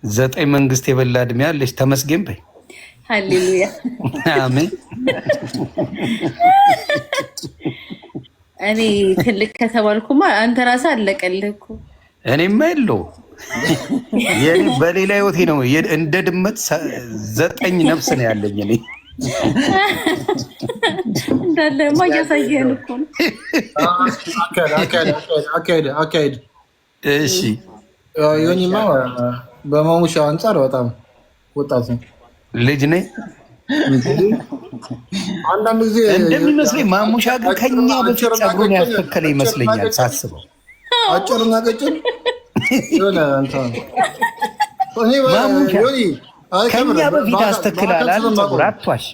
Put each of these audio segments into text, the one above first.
9 መንግስት የበላ እድሜ አለሽ። ተመስገን በይ። ሃሌሉያ አሜን። እኔ ትልቅ ከተባልኩማ አንተ ራስህ አለቀልህ እኮ። እኔማ የለው የኔ በሌላ ህይወቴ ነው። እንደ ድመት 9 ነፍስ ነው ያለኝ እኔ እንዳለማ እያሳየህን እኮ ነው። አካሄድ እሺ ዮኒማ በማሙሻ አንጻር በጣም ወጣት ነው፣ ልጅ ነኝ። አንዳንድ ጊዜ እንደሚመስለኝ ማሙሻ ግን ከኛ በፊት ጸጉሩን ያስተከለ ይመስለኛል ሳስበው። አጭርና ቀጭን የሆነ ከኛ በፊት አስተክላል ጸጉር አቷሽ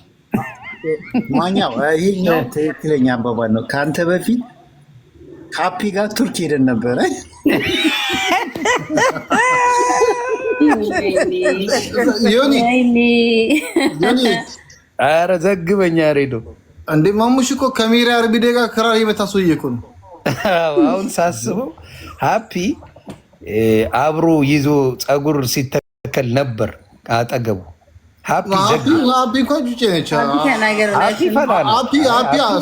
ማኛው ይሄኛው ትክክለኛ አባባል ነው። ከአንተ በፊት ካፒ ጋር ቱርክ ሄደን ነበረ። ኧረ ዘግበኛ ሬዶ እንዴ ማሙሽ እኮ ከሜሪ አርቢዴ ጋር ክራር የመታ ሰውዬ እኮ ነው። አሁን ሳስበው ሀፒ አብሮ ይዞ ጸጉር ሲተከል ነበር አጠገቡ። ሀፒ እንኳን ጩጬ ነች። ሀፒ ፈላል። ሀፒ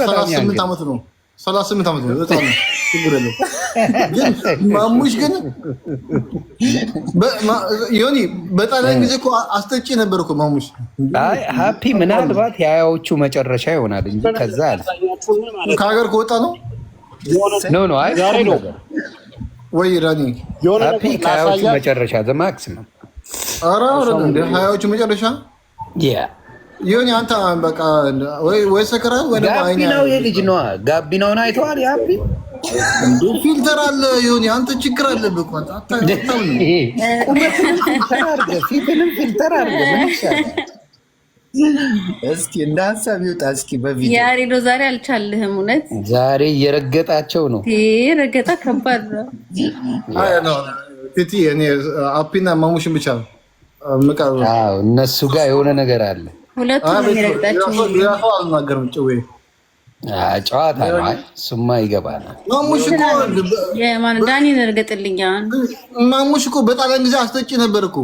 38 ዓመት ነው። 38 ዓመት ነው። በጣም ችግር የለው። ግን ማሙሽ ግን ዮኒ በጣሊያን ጊዜ እኮ አስጠጪ ነበር እኮ ማሙሽ። አይ ሀፒ ምናልባት የሀያዎቹ መጨረሻ ይሆናል እንጂ ከዛ አለ ከሀገር ከወጣ ነው ኖ አይ ወይ ራኒ ሀፒ ከሀያዎቹ መጨረሻ ዘማክሲመም። ኧረ እንደ ሀያዎቹ መጨረሻ ዮኒ አንተ በቃ ወይ ሰከራ ወይ ጋቢናው የልጅ ነዋ። ጋቢናውን አይተዋል። ሀፒ እንዴ ፊልተር አለ ዮኒ፣ አንተ ችግር አለብህ እኮ ፊትንም ፊልተር አድርገህ ምን ይሻላል? እስኪ እንደ ሀሳብ ይውጣ። እስኪ በቪዲዮ ያሬዶ ዛሬ አልቻልህም። እውነት ዛሬ እየረገጣቸው ነው። ረገጣ ከባድ ነው። አይ ነው ቲቲ እኔ አፒና ማሙሽን ብቻ ነው እነሱ ጋር የሆነ ነገር አለ። ሁለቱም የሚረግጣቸው አልናገርም። ጭዌ ጨዋታ ነው። እሱማ ይገባናል። ማሙሽ እኮ የማን ዳኒን እርገጥልኛ። ማሙሽ እኮ በጣሊያን ጊዜ አስጠጪ ነበር እኮ።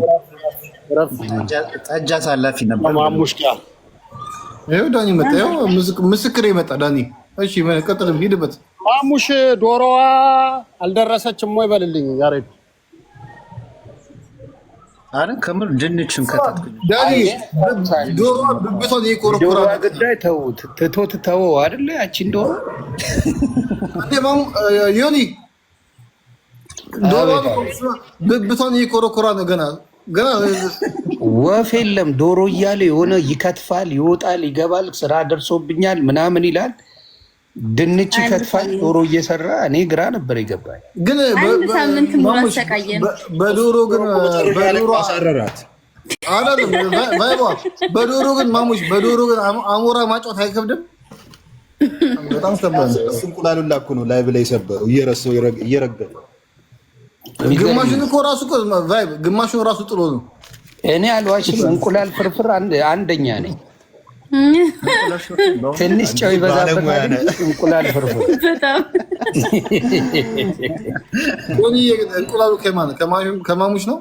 ጠጅ አሳላፊ ነበር ማሙሽ ጋር። ይኸው ዳኒ መጣ። ይኸው ምስክር መጣ ዳኒ። እሺ ቀጥል፣ ሂድበት። ማሙሽ ዶሮዋ አልደረሰችም ወይ በልልኝ ያሬድ። አረ ከምር ድንችን ከተትኩኝ ዳኒ ዶሮ ብብቶን ይቆረቆራ ጉዳይ ተውት፣ ትቶት ተወው አይደለ? ያቺን ዶሮ አንዴ ዮኒ ዶሮ ብብቶን ይቆረቆራ ነው። ገና ወፍ የለም ዶሮ እያለ የሆነ ይከትፋል፣ ይወጣል፣ ይገባል። ስራ ደርሶብኛል ምናምን ይላል። ድንች ይከትፋል ዶሮ እየሰራ። እኔ ግራ ነበር ይገባል። ግን ሳምንት ሙሉ አሰቃየን። በዶሮ ግን በዶሮ አሰረራት አይደለም ቫይባ። በዶሮ ግን ማሙሽ በዶሮ ግን አሞራ ማጫወት አይከብድም? በጣም ከባድ ነው። እንቁላሉን ላኩ ነው ላይ ብለ የሰበረው እየረሰው እየረገጠ ግማሹን እኮ ራሱ እኮ ቫይብ ግማሹን ራሱ ጥሎ ነው። እኔ አልዋሽም። እንቁላል ፍርፍር አንደኛ ነኝ። ትንሽ ጨው ይበዛበታል። እንቁላል ፍርፍር በጣም እንቁላሉ ከማሙሽ ነው።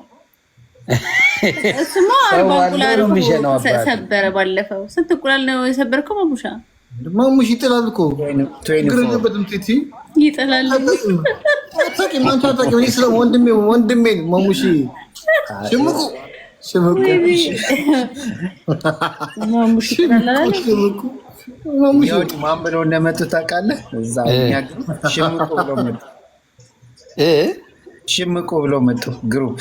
እሱማ 40 እንቁላል ሰበረ ባለፈው። ስንት እንቁላል ነው የሰበርከው ማሙሻ? ማሙሽ ይጥላል እኮ ግርበትም ቲቲ ይጥላል። ስለ ወንድሜ ማሙሽ ሽምቁ ማን ብለው እንደመጡ ታውቃለህ? እዛ ሽምቁ ብለው መጡ። ግሩፕ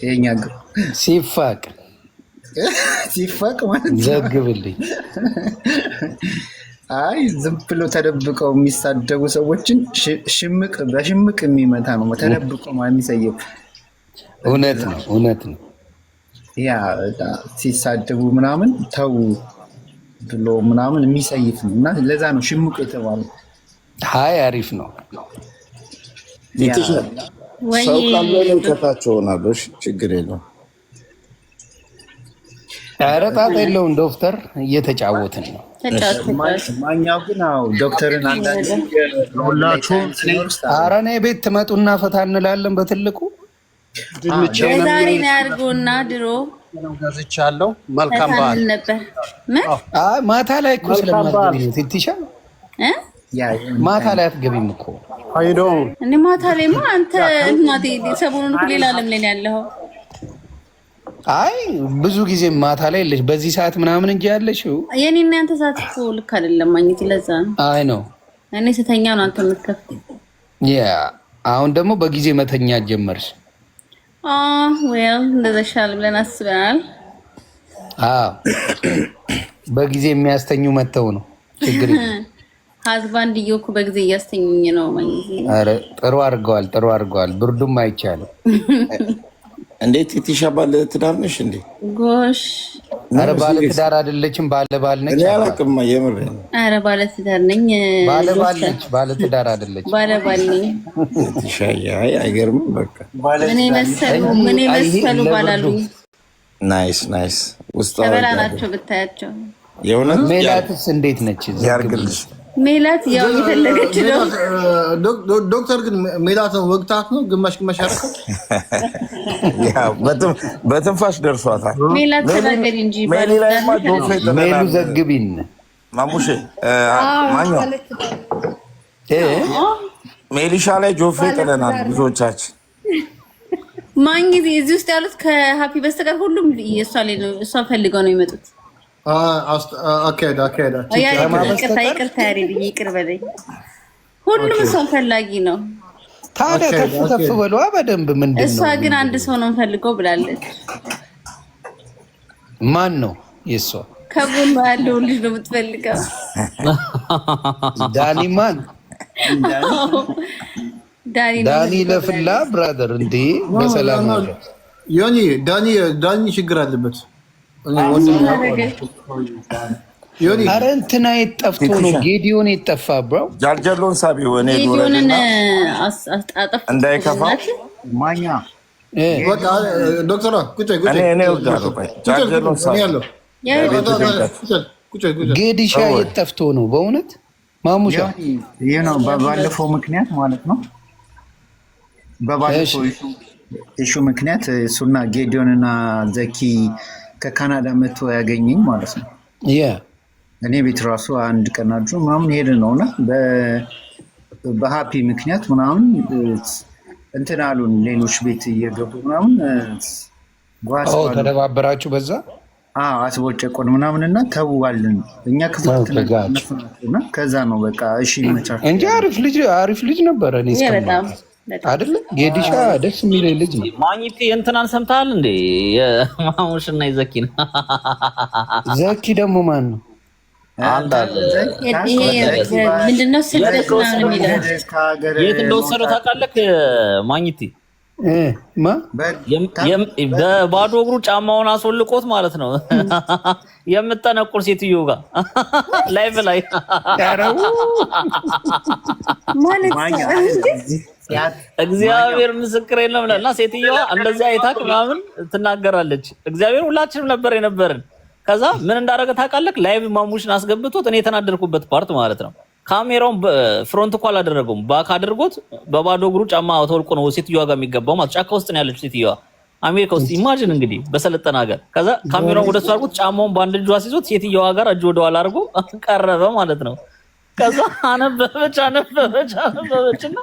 የኛ ግሩፕ ሲፋቅ ማለት ዘግብልኝ። አይ ዝም ብሎ ተደብቀው የሚሳደቡ ሰዎችን በሽምቅ የሚመታ ነው። ተደብቆ የሚሰየው እውነት ነው። ያ ሲሳደቡ ምናምን ተው ብሎ ምናምን የሚሰይፍ ነው። እና ለዛ ነው ሽምቁ የተባለው። ሀይ አሪፍ ነው። ሰው ካለ ከታቸው ሆናለሁ። ችግር የለውም። ኧረ ጣጣ የለውም። ዶክተር እየተጫወትን ነው። ማኛው ግን ዶክተርን አንዳንድ ሁላችሁ ኧረ እኔ ቤት ትመጡና ፈታ እንላለን በትልቁ ዛሬ ነው ያድርገውና ድሮ ገዝቻለሁ። መልካም በዓል ነበር። ምን ማታ ላይ እኮ ስለማትገቢ ነው ትትሻ ማታ ላይ አትገቢም እኮ አይዶ እኔ ማታ ላይ አንተ እናቴ ሰሞኑን ሌላ ዓለም ላይ ያለው አይ ብዙ ጊዜ ማታ ላይ የለሽ በዚህ ሰዓት ምናምን እንጂ ያለሽው የኔና አንተ ሰዓት እኮ ልክ አይደለም። ማግኘት ለዛ ነው። አይ ነው እኔ ስተኛ ነው አንተ የምትከፍት። አሁን ደግሞ በጊዜ መተኛ ጀመርሽ። ዌል እንደዛ ሻል ብለን አስበናል። በጊዜ የሚያስተኙ መተው ነው ችግር ሀዝባንድ እየኩ በጊዜ እያስተኙኝ ነው ማለት ነው። አረ ጥሩ አድርገዋል። ብርዱም አይቻልም። እንዴት ትቲሻ ባለ ትዳር ነሽ እንዴ? ጎሽ አረ ባለ ትዳር አይደለችም፣ ባለ ባል ነች። እኔ አላውቅም የምር። አረ ባለ ትዳር ነኝ። ባለ ባል ነች፣ ባለ ትዳር አይደለችም። ባለ ባል ነኝ። ትቲሻ አይገርምም? በቃ ምን መሰሉ ባላሉ ናይስ ውስጥ ተበላ ናቸው ብታያቸው። የእውነት ሜላትስ እንዴት ነች? ያርግልሽ። ሜላት ያው እየፈለገች ነው። ዶክተር ግን ሜላትን ወግታት ነው ግማሽ ያደረገው። ያው በትንፋሽ ደርሷታል። ሜላት ተናገሪ እንጂ ሜሉ ዘግቢን ማሙሼ ማኛ ሜሊሻ ላይ ጆፌ ጥለናል ብዙዎቻችን። ማን ጊዜ እዚህ ውስጥ ያሉት ከሀፒ በስተቀር ሁሉም እሷ ላይ ነው። እሷ ፈልገው ነው የመጡት። ይቅርታ ይቅር በለኝ። ሁሉም ሰው ፈላጊ ነው። ታዲያ ከፍ በሏ በደንብ። ምንድን ነው እሷ ግን አንድ ሰው ነው ፈልገው ብላለች። ማን ነው የእሷ? ከጎኗ ያለውን ልጅ ነው የምትፈልገው። ዳኒ ማን? ዳኒ ለፍላ ብራዘር እንዴ በሰላም ነው ዮኒ። ዳኒ ችግር አለበት። ኧረ እንትና የጠፍቶ ነው ጌዲዮን የጠፋ ብራው ጃልጀሎን ሳቢ ሆነ ጌዲዮንን እንዳይከፋ ማኛ ዶክተር ጌዲሻ የጠፍቶ ነው በእውነት ማሙሻ። ይህ ነው ባለፈው ምክንያት ማለት ነው። በባለፈው ኢሹ ምክንያት እሱና ጌዲዮንና ዘኪ ከካናዳ መጥቶ ያገኘኝ ማለት ነው። እኔ ቤት ራሱ አንድ ቀን አድሮ ምናምን ሄደ ነው እና በሀፒ ምክንያት ምናምን እንትን አሉን። ሌሎች ቤት እየገቡ ምናምን ተደባበራችሁ በዛ አስቦጨቆን ምናምን እና ተዋልን እኛ ክፍልና ከዛ ነው በቃ እሺ ይመቻል እንጂ አሪፍ ልጅ ነበረ። እኔ አይደለ ጌዲሻ ደስ የሚለኝ ልጅ ነው። ማግኘት እንትናን ሰምተሃል እንዴ? የማሙሽና የዘኪን ዘኪ ደግሞ ማን ነው? ምንድነው ስደት ነው የሚለው የት እንደወሰደው ታውቃለህ? ማግኘት በባዶ እግሩ ጫማውን አስወልቆት ማለት ነው የምጠነቁር ሴትዮ ጋር ላይቭ ላይ እግዚአብሔር ምስክር የለም እና ሴትዮዋ እንደዚህ አይታክ ምናምን ትናገራለች። እግዚአብሔር ሁላችንም ነበር የነበርን። ከዛ ምን እንዳደረገ ታውቃለህ? ላይቭ ማሙሽን አስገብቶት እኔ የተናደርኩበት ፓርት ማለት ነው ካሜራውን ፍሮንት እኮ አላደረገውም፣ ባክ አድርጎት በባዶ እግሩ ጫማ ተወልቆ ነው ሴትዮዋ ጋር የሚገባው ማለት ጫካ ውስጥ ነው ያለችው ሴትዮዋ አሜሪካ ውስጥ ኢማጂን እንግዲህ በሰለጠነ ሀገር። ከዛ ካሜራውን ወደሱ አድርጎት ጫማውን በአንድ እጁ አስይዞት ሴትዮዋ ጋር እጁ ወደኋላ አድርጎ ቀረበ ማለት ነው። ከዛ አነበበች እና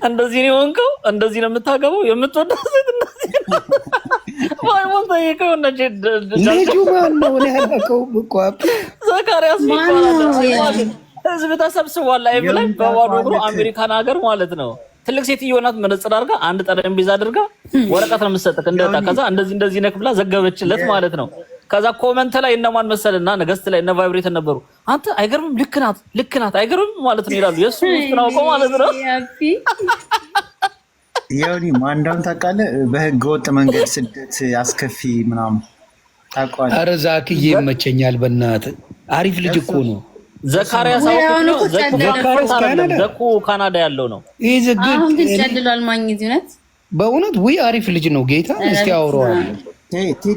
እንደዚህ ነው የሆንከው፣ እንደዚህ ነው የምታገባው፣ የምትወዳት ሴት እንደዚህ ነው ማይሞን ጠይቀው እና ልጁ ማን ነው? እኔ አላውቀውም እኮ ዘካሪያስ ይባላል። ህዝብ ተሰብስቧል ላይቭ ላይ በባዶ እግሩ አሜሪካን ሀገር ማለት ነው። ትልቅ ሴትዮ ናት፣ መነጽር አድርጋ አንድ ጠረጴዛ አድርጋ ወረቀት ነው የምትሰጥህ እንደታ። ከዛ እንደዚህ ነክ ብላ ዘገበችለት ማለት ነው። ከዛ ኮመንት ላይ እነማን መሰልና ነገስት ላይ እነ ቫይብሬት ነበሩ። አንተ አይገርምም? ልክ ናት አይገርምም ማለት ነው ይላሉ። የሱ ውስጥ ነው ማለት ነው። ያውኒ ማንዳውን ታውቃለህ? በህገ ወጥ መንገድ ስደት አስከፊ ምናምን ታውቃለህ? ኧረ ዛክዬ ይመቸኛል በእናትህ አሪፍ ልጅ እኮ ነው። ዘካሪያስ ዘኩ ካናዳ ያለው ነው። አሁን ግን ጨልሏል። ማግኘት ይነት በእውነት ወይ አሪፍ ልጅ ነው። ጌታ እስኪ አውረዋል።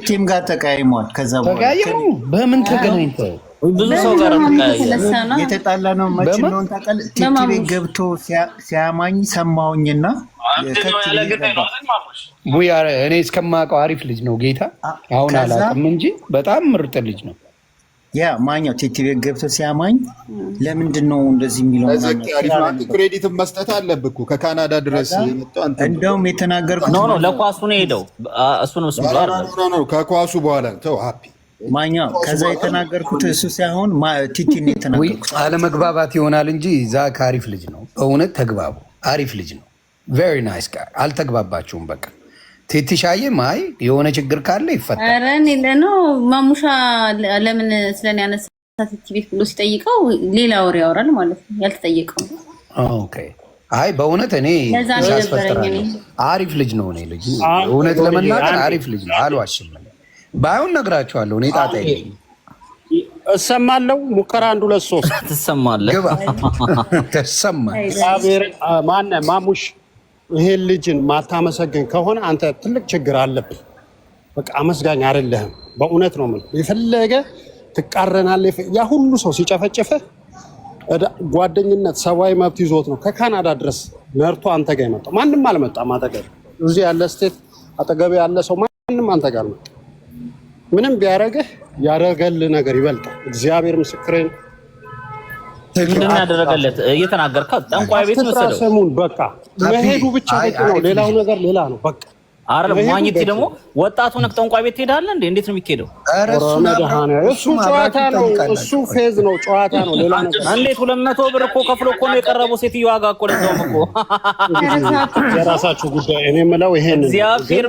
ቲም ጋር ተቀያይሟል። ከዛ በኋላ ተቀያይሙ። በምን ተገናኝተው ብዙ ሰው ጋር የተጣላ ነው። መቼ ነው ታውቃለህ? ቲቲ ቤት ገብቶ ሲያማኝ ሰማሁኝና እኔ እስከማውቀው አሪፍ ልጅ ነው ጌታ። አሁን አላውቅም እንጂ በጣም ምርጥ ልጅ ነው። ያ ማኛው ቲቲ ቤት ገብቶ ሲያማኝ ለምንድን ነው እንደዚህ የሚለው? ክሬዲት መስጠት አለብህ እኮ ከካናዳ ድረስ የመጣው አንተ። እንደውም የተናገርኩት ነው ለኳሱ ነው ሄደው እሱን ነው ከኳሱ በኋላ ተው ሃፒ ማኛው ከዛ የተናገርኩት እሱ ሳይሆን ቲቲ ነው የተናገርኩት። አለመግባባት ይሆናል እንጂ ዛክ አሪፍ ልጅ ነው። በእውነት ተግባቡ። አሪፍ ልጅ ነው። ቬሪ ናይስ ጋር አልተግባባችሁም። በቃ ቲቲሻዬ ማይ የሆነ ችግር ካለ ይፈታል። ኧረ እኔ ለነው ማሙሻ ለምን ስለኔ ያነሳ ቲቲ ቤት ብሎ ሲጠይቀው ሌላ ወሬ ያወራል ማለት ነው ያልተጠየቀው። ኦኬ አይ በእውነት እኔ ሳስፈጥራለሁ። አሪፍ ልጅ ነው። እኔ ልጅ እውነት ለመናገር አሪፍ ልጅ ነው። አልዋሽም። ባይሆን ነግራቸዋለሁ። እኔ ጣጣ የለኝም። እሰማለሁ። ሙከራ 1 2 3 ትሰማለህ። እግዚአብሔር ማሙሽ ይሄን ልጅን ማታመሰግን ከሆነ አንተ ትልቅ ችግር አለብህ። በቃ አመስጋኝ አይደለህም። በእውነት ነው የምልህ። የፈለገ ትቃረናለህ። ያ ሁሉ ሰው ሲጨፈጭፍህ ጓደኝነት ሰብአዊ መብት ይዞት ነው ከካናዳ ድረስ ነርቶ አንተ ጋር የመጣው። ማንም አልመጣም አጠገብ። እዚህ ያለ ስቴት አጠገብ ያለ ሰው ማንም አንተ ጋር አልመጣም። ምንም ቢያረግህ ያደረገልህ ነገር ይበልጣል። እግዚአብሔር ምስክሬን። ምንድን ነው ያደረገለት? እየተናገርከው ጠንቋይ ቤት መሰለው። ስሙን በቃ መሄዱ ብቻ በቂ ነው። ሌላው ነገር ሌላ ነው። በቃ አረ ማግኘት ደግሞ ወጣቱ ነክ ጠንቋይ ቤት ትሄዳለህ እንዴ? እንዴት ነው የሚሄደው? እሱ ጨዋታ ነው። እሱ ፌዝ ነው፣ ጨዋታ ነው። ሌላ ነገር እንዴት 200 ብር እኮ ከፍሎ እኮ ነው የቀረበው ሴትዮዋ ጋር እኮ ለዛውም እኮ የራሳችሁ ጉዳይ። እኔ የምለው ይሄን እግዚአብሔር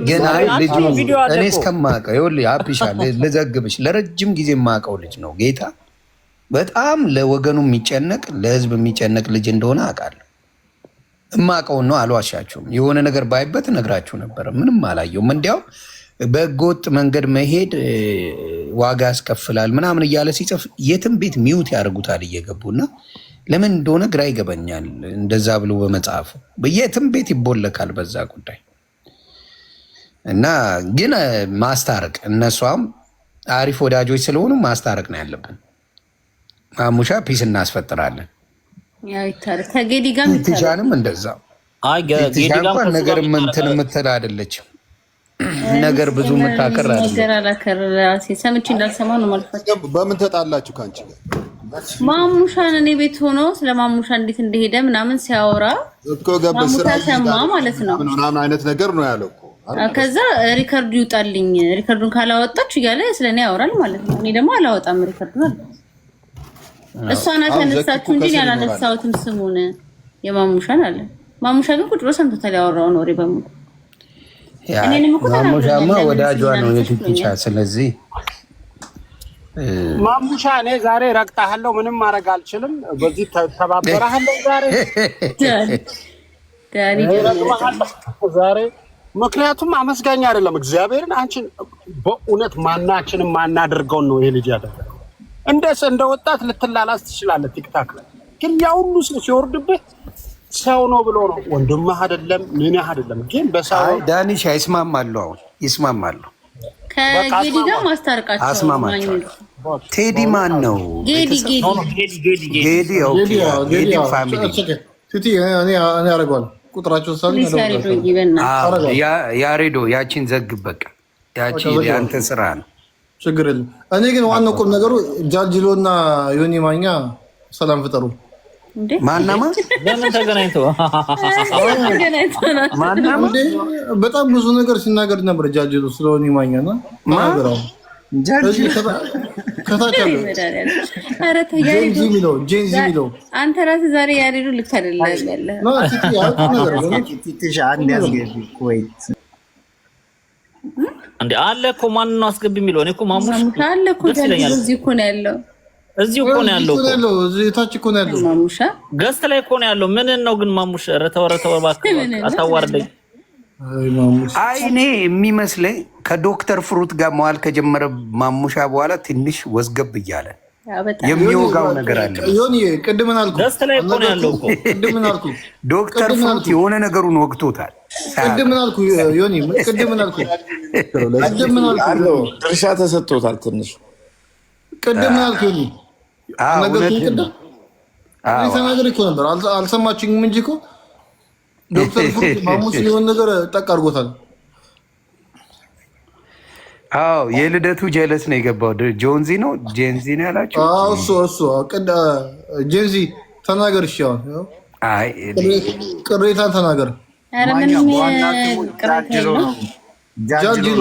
ቪዲዮ አለ። እኔ እስከማውቀው ይኸውልህ አፕሻ ልዘግብሽ ለረጅም ጊዜ የማውቀው ልጅ ነው ጌታ። በጣም ለወገኑ የሚጨነቅ ለህዝብ የሚጨነቅ ልጅ እንደሆነ አውቃለሁ። እማቀውን ነው አልዋሻችሁም። የሆነ ነገር ባይበት ነግራችሁ ነበረ። ምንም አላየውም። እንዲያውም በህገወጥ መንገድ መሄድ ዋጋ ያስከፍላል ምናምን እያለ ሲጽፍ የትም ቤት ሚውት ያደርጉታል እየገቡና ለምን እንደሆነ ግራ ይገባኛል። እንደዛ ብሎ በመጽሐፉ የትም ቤት ይቦለካል በዛ ጉዳይ እና ግን ማስታረቅ እነሷም አሪፍ ወዳጆች ስለሆኑ ማስታረቅ ነው ያለብን። ማሙሻ ፒስ እናስፈጥራለን። ከጌዲ ጋር ትጃንም እንደዛ ጋር ነገር እንትን የምትል አይደለችም። ነገር ብዙ የምታከር ሰምቼ እንዳልሰማ ነው ማለት ነው። በምን ተጣላችሁ ከአንቺ ጋር? ማሙሻን እኔ ቤት ሆኖ ስለ ማሙሻ እንዴት እንደሄደ ምናምን ሲያወራ እኮ ገበስራ ሰማ ማለት ነው። ምናምን አይነት ነገር ነው ያለው እኮ። ከዛ ሪከርዱ ይውጣልኝ፣ ሪከርዱን ካላወጣችሁ እያለ ስለኔ ያወራል ማለት ነው። እኔ ደግሞ አላወጣም ሪከርዱን አለ። እሷ ናት ያነሳችሁ እንጂ ያላነሳሁትም ስሙን የማሙሻን አለ። ማሙሻ ግን ቁጭ ብሎ ሰምቶታል ያወራውን ወሬ በሙሉ። ማሙሻማ ወዳጇ ነው የቲቲቻ። ስለዚህ ማሙሻ እኔ ዛሬ ረግጣለሁ፣ ምንም ማድረግ አልችልም። በዚህ ተባበራለሁ ዛሬ ምክንያቱም አመስጋኝ አይደለም እግዚአብሔርን። አንቺን በእውነት ማናችንም ማናደርገውን ነው ይሄ ልጅ ያደረገው። እንደ ወጣት ልትላላስ ትችላለህ ቲክታክ ላይ፣ ግን ያ ሁሉ ሰው ሲወርድብህ ሰው ነው ብሎ ነው። ወንድምህ አይደለም ምን አይደለም፣ ግን በሰው ዳኒሻ ይስማማሉ። አሁን ይስማማሉ። ከጌዲ ጋር ማስታረቃቸው አስማማቸው። ቴዲ ማን ነው? ጌዲ ጌዲ ፋሚሊ ቲቲ እኔ አደርገዋለሁ። ቁጥራቸው ያሬዶ ያቺን ዘግብ በቃ። ያቺ የአንተ ስራ ነው፣ ችግር የለም። እኔ ግን ዋናው ቁም ነገሩ ጃልጅሎ እና ዮኒ ማኛ ሰላም ፍጠሩ። ማናማ ለምን ተገናኝተው በጣም ብዙ ነገር ሲናገር ነበር ጃልጅሎ ስለ ዮኒ ማኛ እና ማግራው ከታች አለ ጄንዚ ሚለው አንተ ራስህ ዛሬ ያሬዱ ልክ አይደለም ያለህ ነው። ቲቲ ያልኩት ነገር ቲቲሻ አንድ ያስገቢ ኮይት እንዴ አለ እኮ ማን ነው አስገቢ የሚለው? እኔ እኮ ማሙሽ አለ እኮ እዚህ እኮ ነው ያለው። እዚህ እኮ ነው ያለው እኮ እዚህ ታች እኮ ነው ያለው። ማሙሻ ገስት ላይ እኮ ነው ያለው። ምን ነው ግን ማሙሽ ረተው እባክህ አታዋርደኝ። አይ እኔ የሚመስለኝ ከዶክተር ፍሩት ጋር መዋል ከጀመረ ማሙሻ በኋላ ትንሽ ወዝገብ እያለ የሚወጋው ነገር አለ። ዮኒ ቅድምን አልኩ ገስት ላይ እኮ ነው ያለው እኮ ቅድምን አልኩ። ዶክተር ፍሩት የሆነ ነገሩን ወግቶታል። ቅድምን አልኩ ዮኒ ቅድምን አልኩ ድርሻ ተሰጥቶታል ትንሽ ቅድምን አልኩ ዮኒ ተናገር እኮ ነበር አልሰማችኝም እንጂ እኮ ዶክተር ፍሩት ማሙሽ የሆነ ነገር ጠቅ አድርጎታል። አዎ የልደቱ ጀለስ ነው የገባው። ጆንዚ ነው ጄንዚ ነው ያላችሁ? አዎ እሱ ጄንዚ ተናገር። እሺ አይ ቅሬታን ተናገር። ኧረ ምንም ቅሬታ የለውም። ጃልጅሎ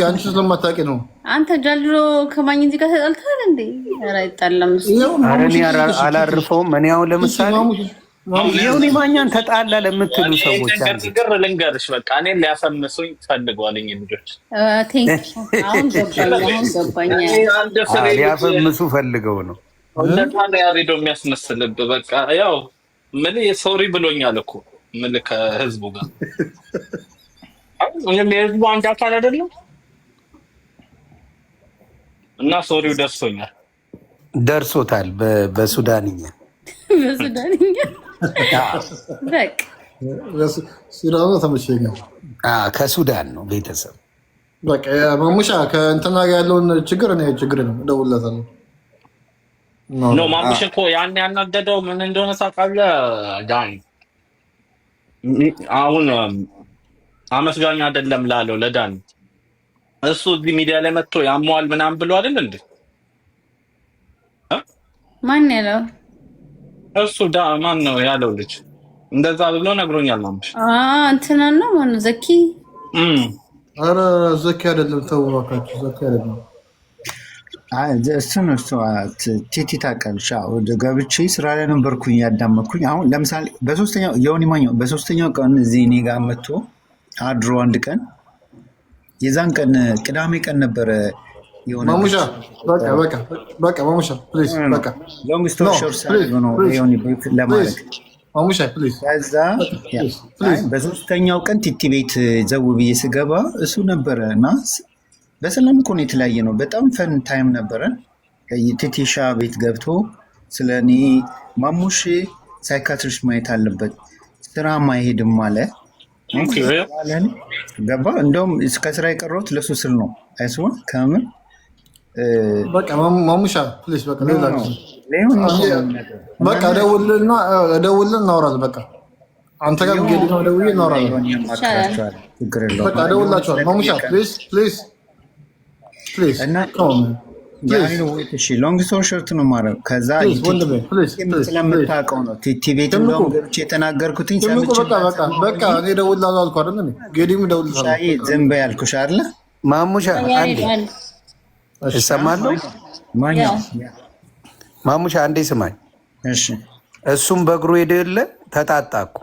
አንቺ ስለማታውቂ ነው። አንተ ጃልጅሎ ከማኝ እንጂ ጋር ተጣልተሃል እንዴ? ኧረ አይጣላም እሱ። ኧረ እኔ አላርፈውም። እኔ አሁን ለምሳሌ የሆነ ማኛን ተጣላ ለምትሉ ሰዎች ግር ልንገርሽ፣ በቃ እኔን ሊያፈምሱኝ ፈልገዋልኝ ልጆች። ሊያፈምሱ ፈልገው ነው። እውነታን ያሬዶ የሚያስመስልብ በቃ ያው ምን ሶሪ ብሎኛል እኮ ምን ከህዝቡ ጋር የህዝቡ አንድ አካል አይደለም እና ሶሪው ደርሶኛል። ደርሶታል በሱዳንኛ በሱዳንኛ በቃ ሱዳኑ ተመቸኛል። ከሱዳን ነው ቤተሰብ። በቃ ማሙሻ ከእንትና ጋር ያለውን ችግር እኔ ችግር ነው እደውልለታለሁ። ኖ ማሙሽ እኮ ያን ያናደደው ምን እንደሆነ ታውቃለህ ዳኒ? አሁን አመስጋኝ አይደለም ላለው ለዳኒ እሱ እዚህ ሚዲያ ላይ መጥቶ ያሟል ምናምን ብሎ አይደል እንዴ? ማን ያለው? እሱ ማን ነው ያለው ልጅ እንደዛ ብሎ ነግሮኛል። ማሙሽ እንትና ነው ማን ነው? ዘኪ ኧረ ዘኪ አይደለም ተው እባካችሁ፣ ዘኪ አይደለም። እሱን ቲቲ ታውቃለች። ወደ ገብቼ ስራ ላይ ነበርኩኝ ያዳመጥኩኝ። አሁን ለምሳሌ በሶስተኛው የሆነ ማኛው በሶስተኛው ቀን እዚህ እኔ ጋር መጥቶ አድሮ አንድ ቀን የዛን ቀን ቅዳሜ ቀን ነበረ የሆነ ማሙሻ በቃ ማሙሻ ፕሊዝ በቃ ሎንግ ስቶሪ ሾርት ነው የሆነ ለማለት ማሙሻ ፕሊዝ። ከዛ በሶስተኛው ቀን ቲቲ ቤት ዘው ብዬ ስገባ እሱ ነበረ እና በሰላም እኮ ነው የተለያየ ነው። በጣም ፈን ታይም ነበረ። ቲቲሻ ቤት ገብቶ ስለ እኔ ማሙሽ ሳይካትሪስት ማየት አለበት ስራ ማይሄድም አለ። ገባ እንደውም እስከ ስራ የቀረሁት ለሱ ስል ነው። አይስዋ ከምን በቃ ማሙሻ ፕሊዝ በቃ በቃ ደውልና እናወራለን። በቃ አንተ ጋር ጌዲ ነው ደውዬ እናወራለን። በቃ ደውላችኋል። ማሙሻ ፕሊዝ እና ሎንግ ስቶሪ ሾርት ነው ማረው። ከዛ ስለምታውቀው ነው ቲቲ ቤት እንደውም ገብቼ የተናገርኩትኝ በቃ እኔ እደውልልሃለሁ አልኩህ አይደል? ጌዲም እደውልልሃለሁ። ዝም በይ አልኩሽ አይደለ? ማሙሻ አንዴ እሰማለሁ። ማሙሻ አንዴ ስማኝ። እሺ እሱም በእግሩ ሄደ የለ ተጣጣኩ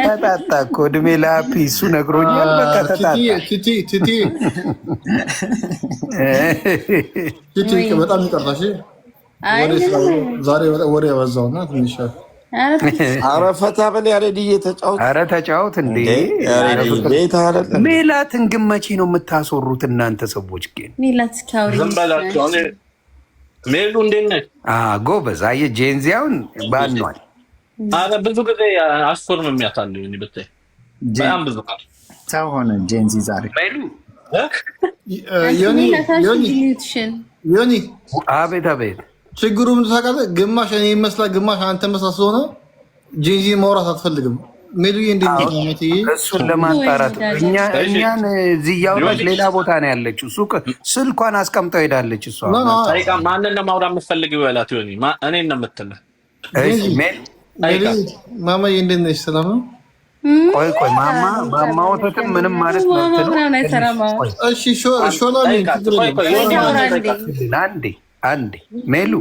ተጣጣ እኮ እድሜ ለሀፒ እሱ ነግሮኛል። በቃ ተጣጣ በጣም ይቀርታሽ ዛሬ ወሬ ያበዛውና ትንሽ ኧረ ፈታ በል ያሬድዬ ተጫወት። ኧረ ተጫወት እንዴ ሜላትን ግን መቼ ነው የምታስወሩት እናንተ ሰዎች? ግን ሜላት ዝም በላችሁ። ሜሉ እንዴት ነች? ጎበዝ። አየህ ጄንዚያውን ባኗል። ኧረ ብዙ ጊዜ አስፎርም የሚያታለው እኔ ብታይ በጣም ብዙ ሰው ሆነ ጄንዚ ዛሬ ሜሉ ዮኒ አቤት አቤት። ችግሩ ምን ታውቃለህ? ግማሽ እኔ ይመስላል ግማሽ አንተ መስላ ስለሆነ ጄንዚ ማውራት አትፈልግም። ሜሉዬ እንዴት ነው? እሱን ለማጣራት እኛን እዚህ እያወራች ሌላ ቦታ ነው ያለችው። ሱቅ ስልኳን አስቀምጠው ሄዳለች። እሷ ማንን ለማውራት የምትፈልጊው በላት ዮኒ እኔን ነው የምትለው። ማማዬ እንዴት ነሽ? ሰላም ነው? ቆይ ማማ ወተትም ምንም ማለት ነው። እሺ ሾላ አንዴ ሜሉ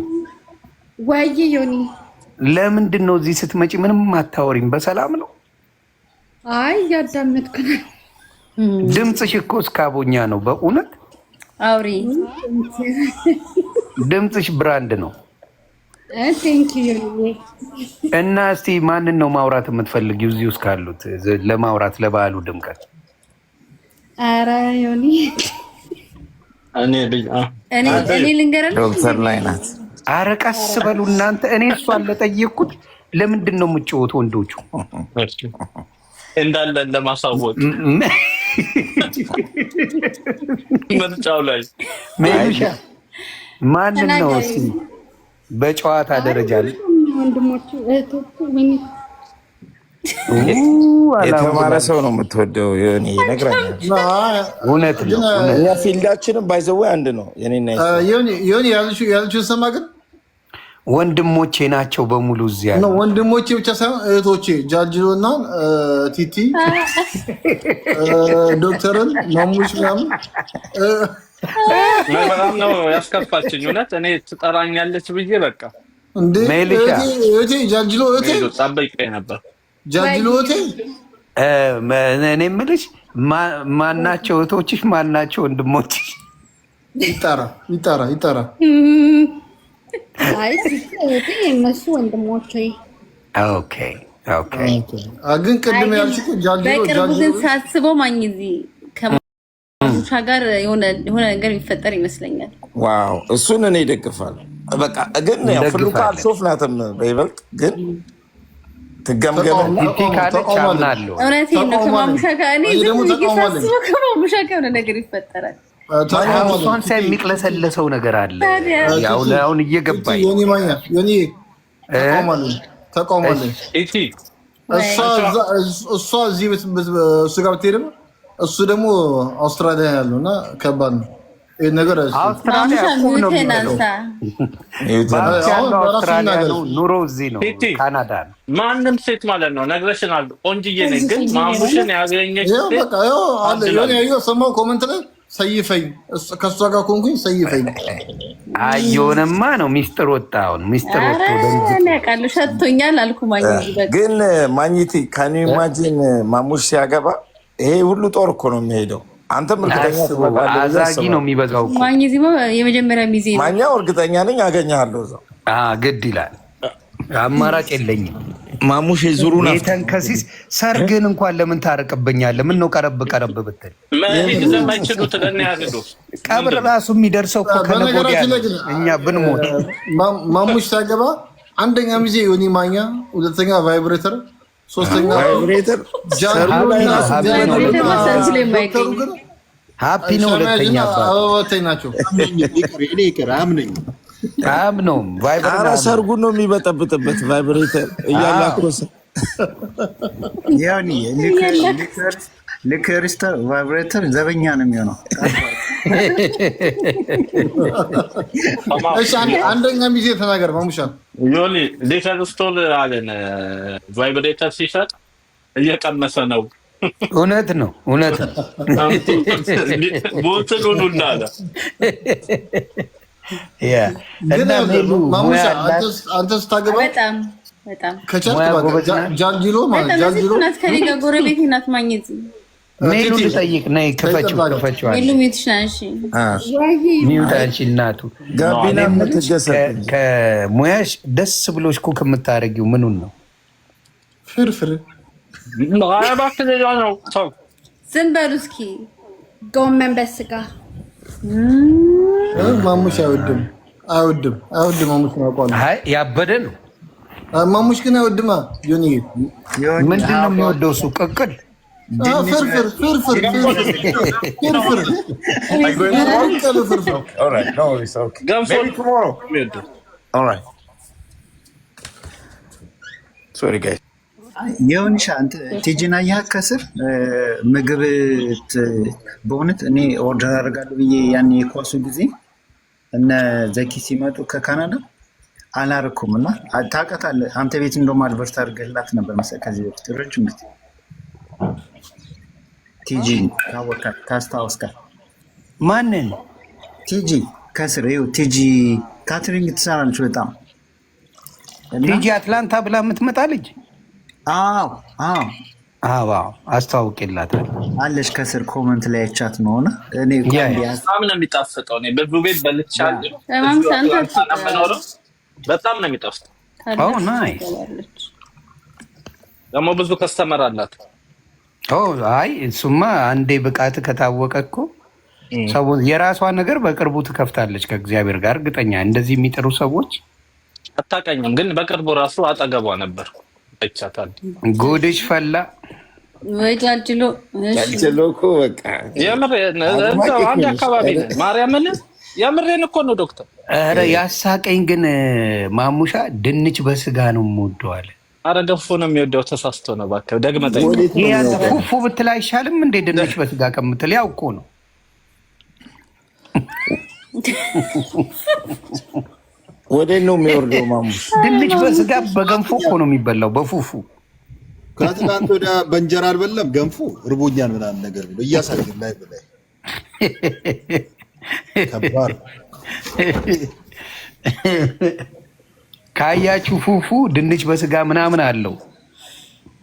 ወይ ዮኒ ለምንድን ነው እዚህ ስትመጪ ምንም አታወሪም? በሰላም ነው? አይ ያዳመጥኩ ነው። ድምፅሽ እኮ እስካቦኛ ነው። በእውነት አውሪ። ድምፅሽ ብራንድ ነው። ቴንክ ዩ ዮኒ። እና እስቲ ማንን ነው ማውራት የምትፈልጊው እዚህ ውስጥ ካሉት ለማውራት ለበዓሉ ድምቀት? ኧረ ዮኒ እኔ ልንገርህ ዶክተር ላይ ናት። ኧረ ቀስ በሉ እናንተ። እኔ እሷን ለጠየቅኩት ለምንድን ነው የምትጫወቱ ወንዶቹ? እንዳለን ለማሳወቅ ምርጫው ላይ ሜሉሻ ማንን ነው እስቲ በጨዋታ ደረጃ ላይ ወንድሞቹ እህቶቹ ምን የተማረ ሰው ነው የምትወደው የኔ ነግራኛል። እውነት ነው። እኛ ፊልዳችንም ባይዘው አንድ ነው። የኔና የኔ ያልሽው ሰማ ግን ወንድሞቼ ናቸው በሙሉ እዚያ ነው። ወንድሞቼ ብቻ ሳይሆን እህቶቼ ጃጅሎና ቲቲ ዶክተርን ማሙሽ ምናምን በጣም ነው ያስከፋችኝ። እውነት እኔ ትጠራኛለች ብዬ በቃ እንዴ እህቴ ጃጅሎ እህቴ ጠብቄ ነበር። ጃጅሎ እህቴ እኔ የምልሽ ማናቸው እህቶችሽ ማናቸው ወንድሞችሽ? ይጠራ አይ እህቴ እነሱ ወንድሞቼ። ኦኬ ግን ቅድም ያልሽው ጃጅሎ በቅርቡ ግን ሳስበው ማኝ እዚህ ከማሙሻ ጋር የሆነ ነገር የሚፈጠር ይመስለኛል። ዋው እሱን እኔ ይደግፋል። በቃ ግን ያው ፍሉካ አልሾፍናትም በይበልጥ ግን ትገምገምና ተቆማለሁ። እውነቴን ነው። ከማሙሻ ጋር እኔ ዝም ብዬ ሳስበው ከማሙሻ ጋር የሆነ ነገር ይፈጠራል። እሷን ሳይ የሚቅለሰለሰው ነገር አለ። ያው አሁን እየገባኝ ዮኒ ተቆማለሁ። እሷ እዚህ እሱ ጋር ብትሄድም እሱ ደግሞ አውስትራሊያ ያለው እና ከባድ ነው ይህ ነገር። አውስትራሊያ ነው ኑሮ እዚህ ነው ካናዳ ነው። ማንም ሴት ማለት ነው ነግረሽናል። ቆንጅዬ ነኝ ግን ማሙሽን ያገኘች ሰማው ኮመንት ላይ ሰይፈኝ ከእሷ ጋር ኮንኩኝ ሰይፈኝ የሆነማ ነው ሚስጥር ወጣ። አሁን ሚስጥር ወጥቶ ያውቃሉ ሸቶኛል አልኩ ማኝ። ግን ማኝቲ ካን ዩ ኢማጂን ማሙሽ ሲያገባ ይሄ ሁሉ ጦር እኮ ነው የሚሄደው። አንተም እርግጠኛ አዛጊ ነው የሚበዛው እኮ ማኝ። ዚሞ የመጀመሪያ ሚዜ ነው ማኛው። እርግጠኛ ነኝ አገኛለሁ እዛው። ግድ ይላል። አማራጭ የለኝም። ማሙሽ ዙሩና የተንከሲስ ሰርግን እንኳን ለምን ታረቅብኛለህ? ምን ነው ቀረብ ብትል ቀብር ራሱ የሚደርሰው እኮ ከነገ ወዲያ እኛ ብንሞት። ማሙሽ ሲያገባ አንደኛ ሚዜ ዮኒ ማኛ፣ ሁለተኛ ቫይብሬተር፣ ሶስተኛ ቫይብሬተር ሃፒ ነው። ሁለተኛ አባባተኝ ናቸው። አምነውም ቫይብሬተር ሰርጉን ነው የሚበጠብጥበት ቫይብሬተር እያላኮሰ ያኒ ልክሪስተር ቫይብሬተር ዘበኛ ነው የሚሆነው። እሺ አንደኛ ሚዜ ተናገር ማሙሻ። ዮኒ ሊከርስቶል አለን ቫይብሬተር ሲሰጥ እየቀመሰ ነው። እውነት ነው። ቦትሉን እንዳለ አንተ ስታገባ በጣም ጃንጅሎ ናት ከኔ ጋር ጎረቤት ናት። ማግኘት ሜሉ ልጠይቅ ነይ። ክፈችው ሚውታንሺ እናቱ ጋቢና ምትገሰት ከሙያሽ ደስ ብሎሽ ኩክ የምታደርጊው ምኑን ነው? ፍርፍር ዝም በሉ እስኪ። ጎመን በስጋ ማሙሽ አይወድም። ማሙሽ ነው ያበደ ነው። ማሙሽ ግን አይወድማ። ዮኒ ምንድን ነው የሚወደው እሱ? ቅቅል፣ ፍርፍር የሆንሻ ቲጂና ያ ከስር ምግብ በእውነት እኔ ኦርደር አደርጋለሁ ብዬ ያን የኳሱ ጊዜ እነ ዘኪ ሲመጡ ከካናዳ አላርኩም እና ታውቃታለህ። አንተ ቤት እንደውም አድቨርት አድርገህላት ነበር መሰለህ ከዚህ በፊት ረጅም ጊዜ። ቲጂ ታወቃት ታስታውስካል? ማንን? ቲጂ ከስር ይኸው ቲጂ ካትሪንግ ትሰራለች በጣም። ቲጂ አትላንታ ብላ የምትመጣ ልጅ? አዎ አስተዋውቄላታል አለች። ከስር ኮመንት ላይ ቻት ነው እና እኔ በጣም ነው የሚጣፍጠው። እኔ በብሩ ቤት በልቻለሁ። በጣም ነው የሚጣፍጠው። ናይስ። ደግሞ ብዙ ከስተመር አላት። አይ እሱማ አንዴ ብቃት ከታወቀ እኮ ሰው የራሷ ነገር በቅርቡ ትከፍታለች ከእግዚአብሔር ጋር እርግጠኛ። እንደዚህ የሚጥሩ ሰዎች አታውቀኝም፣ ግን በቅርቡ ራሱ አጠገቧ ነበር። አይቻታል። ጉድሽ ፈላ። ወይ ጃጅሎ እኮ በቃ የምር አንድ አካባቢ ነን። ማርያምን የምሬን እኮ ነው ዶክተር። ኧረ ያሳቀኝ ግን ማሙሻ ድንች በስጋ ነው የምወደው አለ። ኧረ ገንፎ ነው የሚወደው። ተሳስቶ ነው እባክህ ደግመህ ጠይቅ። ፉፉ ብትል አይሻልም እንዴ? ድንች በስጋ ከምትል ያው እኮ ነው። ወዴት ነው የሚወርደው ማሙሽ? ድንች በስጋ በገንፎ እኮ ነው የሚበላው በፉፉ። ከትናንት ወዲያ በእንጀራ አልበላም ገንፎ እርቦኛል ምናምን ነገር ብሎ እያሳየን ላይ በላይ ከባድ ካያችሁ ፉፉ ድንች በስጋ ምናምን አለው።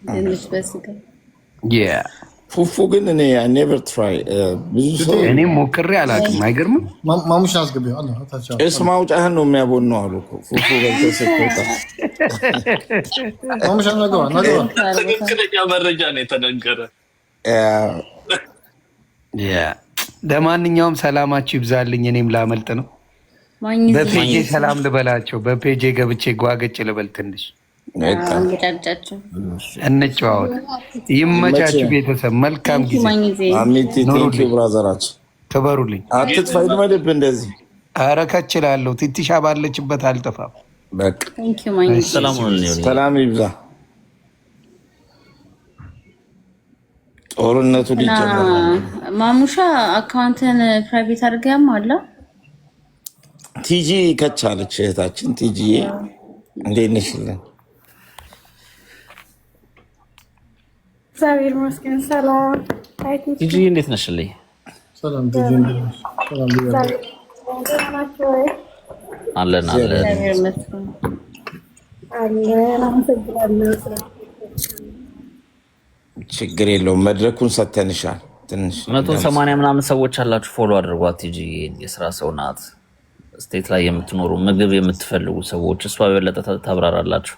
ድንች በስጋ ፉፉ ግን እኔ ኔቨር ትራይ ብዙ ሰው እኔም ሞክሬ አላውቅም። አይገርምም? ማሙሽ አስገቢው አለ ታቻው እስ ማውጫህን ነው የሚያቦነው አሉ እኮ ፉፉ በተሰጠታ ማሙሽ አናገባ ትክክለኛ መረጃ ነው የተነገረ። ለማንኛውም ሰላማችሁ ይብዛልኝ። እኔም ላመልጥ ነው። በፔጄ ሰላም ልበላቸው። በፔጄ ገብቼ ጓገጭ ልበል ትንሽ እንጨዋወት። ይመቻችሁ ቤተሰብ፣ መልካም ጊዜ። ብራዘራችን ትበሩልኝ። አትጥፋ ይድመድብ እንደዚህ አረከችላለሁ። ትንሽ ባለችበት አልጠፋም። ሰላም ይብዛ። ጦርነቱ ሊጀምር ማሙሻ አካውንትን ፕራይቬት አድርገህም አለ ቲጂ ከቻለች እህታችን ቲጂዬ እንዴት ነሽልን? እግዚአብሔር ይመስገን። ሰላም ቲጂ እንዴት ነሽልኝ? ሰላም ቲጂ አለን አለን ችግር የለውም። መድረኩን ሰተንሻል። ትንሽ 180 ምናምን ሰዎች አላችሁ። ፎሎ አድርጓት። ቲጂ የስራ ሰው ናት። ስቴት ላይ የምትኖሩ ምግብ የምትፈልጉ ሰዎች እሷ የበለጠ ታብራራላችሁ።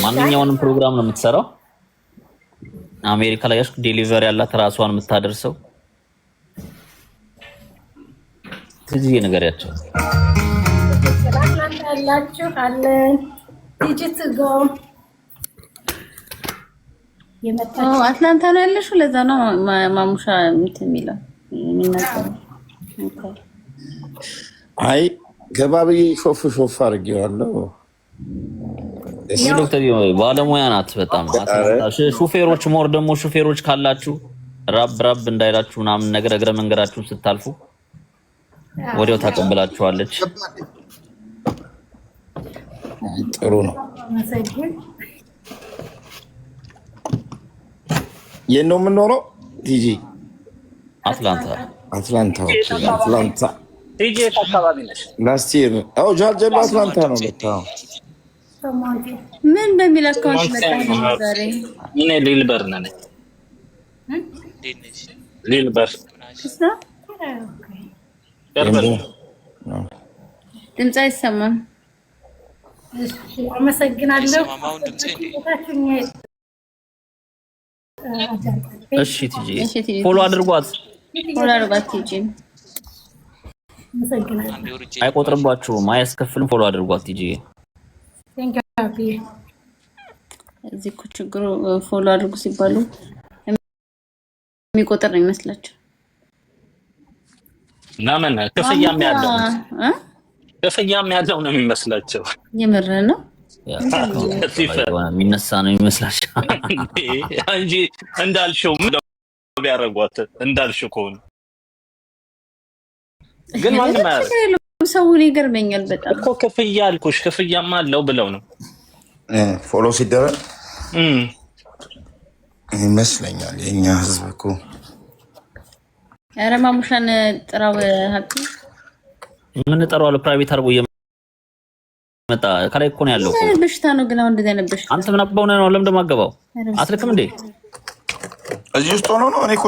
ማንኛውንም ፕሮግራም ነው የምትሰራው። አሜሪካ ላይ ያስኩ ዴሊቨሪ ያላት ራሷን የምታደርሰው ቲጂ ነገርያቸው ያላችሁ አለን ቲጂ ትጎ አትላንታ ነው ያለሽው። ለዛ ነው ማሙሻ እንትን የሚለው የሚናገረው። አይ ገባብዬ ሾፍ ሾፍ አድርጌዋለሁ። ዶክተር ባለሙያ ናት በጣም ሹፌሮች ሞር ደግሞ ሹፌሮች ካላችሁ ራብ እንዳይላችሁ ምናምን ነገር እግረ መንገዳችሁን ስታልፉ ወዲያው ታቀበላችኋለች። ጥሩ ነው። የት ነው የምንኖረው? ቲጂ አትላንታ ቲጂ አካባቢ ነሽ? ላስት ይር ጃርጀሎ አትላንታ ነው ለካ። ምን በሚል አካውንት መጣ ዛሬ? እኔ ሊልበር ነኝ። ሊልበር ድምፅ አይሰማም። አመሰግናለሁ። እሺ ቲጂ ፎሎ አድርጓት። ቲጂ አይቆጥርባችሁም፣ አያስከፍልም። ፎሎ አድርጓት ቲጂ። እዚህ እኮ ችግሩ ፎሎ አድርጉ ሲባሉ የሚቆጥር ነው ይመስላችሁ። ለምን ክፍያም ያለው ነው የሚመስላቸው። የምር ነው የሚነሳ ነው የሚመስላቸው እንጂ እንዳልሽው ቢያረጓት እንዳልሽው ከሆነ ግን ማንም አያረግ። ሰውን ይገርመኛል በጣም እኮ ክፍያ አልኩሽ፣ ክፍያማ አለው ብለው ነው ፎሎ ሲደረግ ይመስለኛል። የኛ ህዝብ እኮ ኧረ ማሙሻን ጥራው ሀብቲ ምን ጠራው? ፕራይቬት አድርጎ እየመጣ ከላይ እኮ ነው ያለው። በሽታ ነው ግን አሁን እንደዚህ አይነት በሽታ አንተ ምን አባው ነው ለምን ደማገባው አትልክም እንዴ? እዚህ ውስጥ ሆኖ ነው እኔ እኮ